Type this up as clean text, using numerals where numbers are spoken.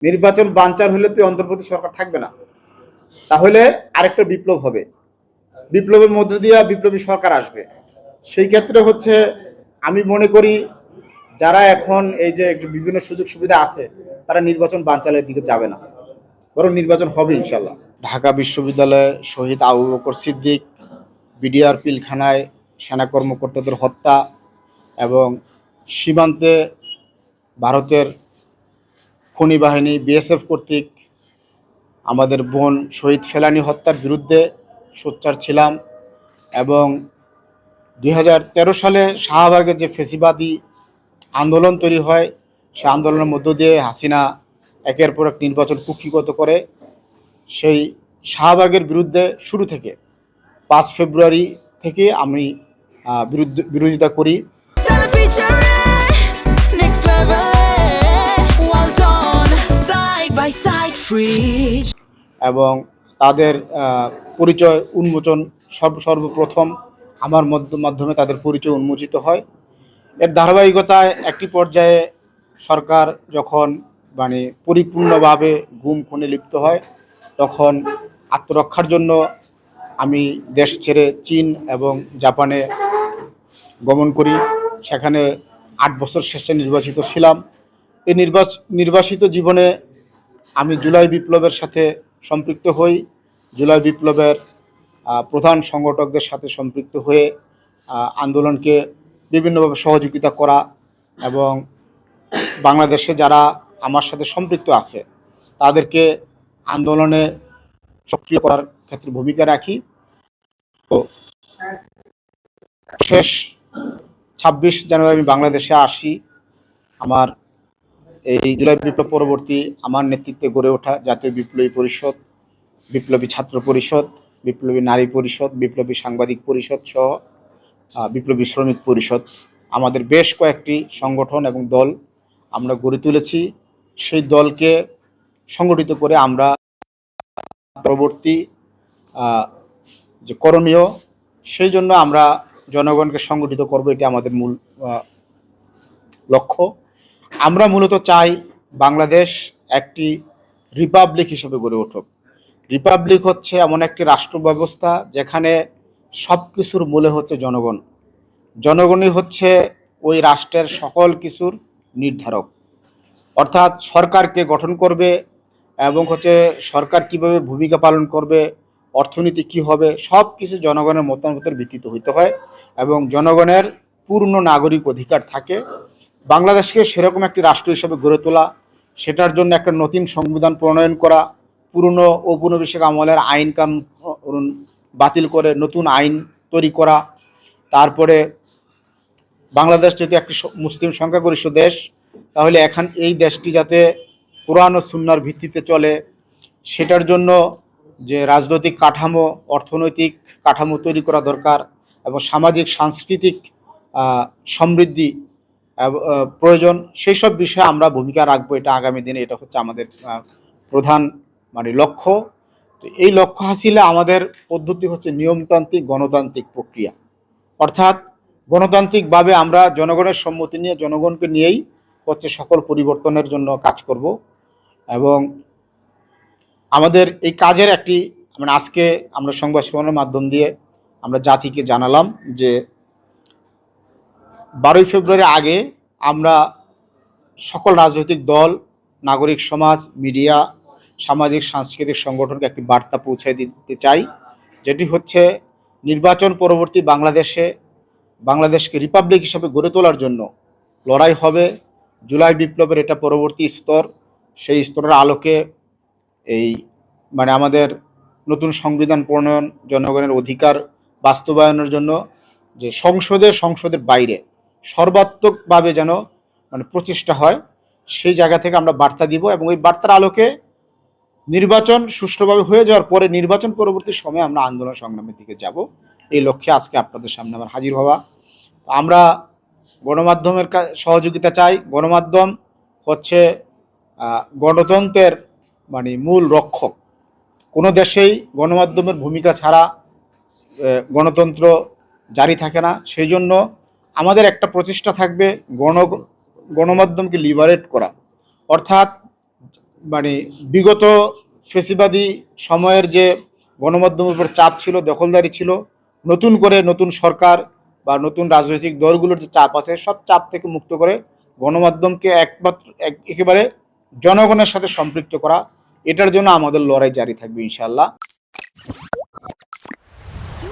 নির্বাচন বানচাল হলে তো অন্তর্বর্তী সরকার থাকবে না, তাহলে আরেকটা বিপ্লব হবে, বিপ্লবের মধ্য দিয়ে বিপ্লবী সরকার আসবে। সেই ক্ষেত্রে হচ্ছে আমি মনে করি যারা এখন এই যে বিভিন্ন সুযোগ সুবিধা আছে তারা নির্বাচন বানচালের দিকে যাবে না, বরং নির্বাচন হবে ইনশাল্লাহ। ঢাকা বিশ্ববিদ্যালয়ে শহীদ আবু বকর সিদ্দিক, বিডিআর পিলখানায় সেনা কর্মকর্তাদের হত্যা এবং সীমান্তে ভারতের খনি বাহিনী বিএসএফ কর্তৃক আমাদের বোন শহীদ ফেলানী হত্যার বিরুদ্ধে সোচ্চার ছিলাম। এবং 2013 সালে শাহবাগে যে ফেসিবাদী আন্দোলন তৈরি হয়, সে আন্দোলনের মধ্য দিয়ে হাসিনা একের পর এক নির্বাচন কুক্ষিগত করে। সেই শাহবাগের বিরুদ্ধে শুরু থেকে 5 ফেব্রুয়ারি থেকে আমি বিরোধিতা করি। এবং তাদের পরিচয় উন্মোচন সর্বপ্রথম আমার মাধ্যমে তাদের পরিচয় উন্মোচিত হয়। এর ধারাবাহিকতায় একটি পর্যায়ে সরকার যখন মানে পরিপূর্ণভাবে গুম খুনে লিপ্ত হয়, তখন আত্মরক্ষার জন্য আমি দেশ ছেড়ে চীন এবং জাপানে গমন করি। সেখানে 8 বছর শেষে নির্বাচিত ছিলাম। এই নির্বাসিত জীবনে আমি জুলাই বিপ্লবের সাথে সম্পৃক্ত হই। জুলাই বিপ্লবের প্রধান সংগঠকদের সাথে সম্পৃক্ত হয়ে আন্দোলনকে বিভিন্নভাবে সহযোগিতা করা এবং বাংলাদেশে যারা আমার সাথে সম্পৃক্ত আছে তাদেরকে আন্দোলনে সক্রিয় করার ক্ষেত্রে ভূমিকা রাখি। তো শেষ 26 জানুয়ারি আমি বাংলাদেশে আসি। আমার এই জুলাই বিপ্লব পরবর্তী আমার নেতৃত্বে গড়ে ওঠা জাতীয় বিপ্লবী পরিষদ, বিপ্লবী ছাত্র পরিষদ, বিপ্লবী নারী পরিষদ, বিপ্লবী সাংবাদিক পরিষদ সহ বিপ্লবী শ্রমিক পরিষদ, আমাদের বেশ কয়েকটি সংগঠন এবং দল আমরা গড়ে তুলেছি। সেই দলকে সংগঠিত করে আমরা পরবর্তী যে করণীয়, সেই জন্য আমরা জনগণকে সংগঠিত করব, এটি আমাদের মূল লক্ষ্য। আমরা মূলত চাই বাংলাদেশ একটি রিপাবলিক হিসেবে গড়ে উঠুক। রিপাবলিক হচ্ছে এমন একটি রাষ্ট্র ব্যবস্থা যেখানে সব কিছুর মূলে হচ্ছে জনগণ। জনগণই হচ্ছে ওই রাষ্ট্রের সকল কিছুর নির্ধারক। অর্থাৎ সরকারকে গঠন করবে এবং হচ্ছে সরকার কিভাবে ভূমিকা পালন করবে, অর্থনীতি কি হবে, সব কিছু জনগণের মতামতের ভিত্তিতে হইতে হয় এবং জনগণের পূর্ণ নাগরিক অধিকার থাকে। বাংলাদেশকে সেরকম একটি রাষ্ট্র হিসেবে গড়ে তোলা, সেটার জন্য একটা নতুন সংবিধান প্রণয়ন করা, পুরনো ঔপনিবেশিক আমলের আইন কানুন বাতিল করে নতুন আইন তৈরি করা, তারপরে বাংলাদেশ যেহেতু একটি মুসলিম সংখ্যাগরিষ্ঠ দেশ, তাহলে এখন এই দেশটি যাতে কোরআন ও সুন্নাহর ভিত্তিতে চলে, সেটার জন্য যে রাজনৈতিক কাঠামো, অর্থনৈতিক কাঠামো তৈরি করা দরকার এবং সামাজিক সাংস্কৃতিক সমৃদ্ধি প্রয়োজন, সেই সব বিষয়ে আমরা ভূমিকা রাখবো। এটা আগামী দিনে এটা হচ্ছে আমাদের প্রধান মানে লক্ষ্য। তো এই লক্ষ্য হাসিলে আমাদের পদ্ধতি হচ্ছে নিয়মতান্ত্রিক গণতান্ত্রিক প্রক্রিয়া, অর্থাৎ গণতান্ত্রিকভাবে আমরা জনগণের সম্মতি নিয়ে জনগণকে নিয়েই হচ্ছে সকল পরিবর্তনের জন্য কাজ করব। এবং আমাদের এই কাজের একটি মানে আজকে আমরা সংবাদ সম্মেলনের মাধ্যম দিয়ে আমরা জাতিকে জানালাম যে 12 ফেব্রুয়ারি আগে আমরা সকল রাজনৈতিক দল, নাগরিক সমাজ, মিডিয়া, সামাজিক সাংস্কৃতিক সংগঠনকে একটি বার্তা পৌঁছে দিতে চাই, যেটি হচ্ছে নির্বাচন পরবর্তী বাংলাদেশকে রিপাবলিক হিসেবে গড়ে তোলার জন্য লড়াই হবে। জুলাই বিপ্লবের এটা পরবর্তী স্তর, সেই স্তরের আলোকে এই মানে আমাদের নতুন সংবিধান প্রণয়ন, জনগণের অধিকার বাস্তবায়নের জন্য যে সংসদের বাইরে সর্বাত্মকভাবে যেন মানে প্রচেষ্টা হয়, সেই জায়গা থেকে আমরা বার্তা দিব এবং ওই বার্তার আলোকে নির্বাচন সুষ্ঠুভাবে হয়ে যাওয়ার পরে নির্বাচন পরবর্তী সময়ে আমরা আন্দোলন সংগ্রামের দিকে যাব। এই লক্ষ্যে আজকে আপনাদের সামনে আমার হাজির হওয়া। আমরা গণমাধ্যমের সহযোগিতা চাই। গণমাধ্যম হচ্ছে গণতন্ত্রের মানে মূল রক্ষক। কোনো দেশেই গণমাধ্যমের ভূমিকা ছাড়া গণতন্ত্র জারি থাকে না। সেই জন্য আমাদের একটা প্রচেষ্টা থাকবে গণমাধ্যমকে লিবারেট করা, অর্থাৎ মানে বিগত ফেসিবাদী সময়ের যে গণমাধ্যমের উপর চাপ ছিল, দখলদারি ছিল, নতুন করে নতুন সরকার বা নতুন রাজনৈতিক দলগুলোর যে চাপ আছে সব চাপ থেকে মুক্ত করে গণমাধ্যমকে একেবারে জনগণের সাথে সম্পৃক্ত করা, এটার জন্য আমাদের লড়াই জারি থাকবে ইনশাআল্লাহ।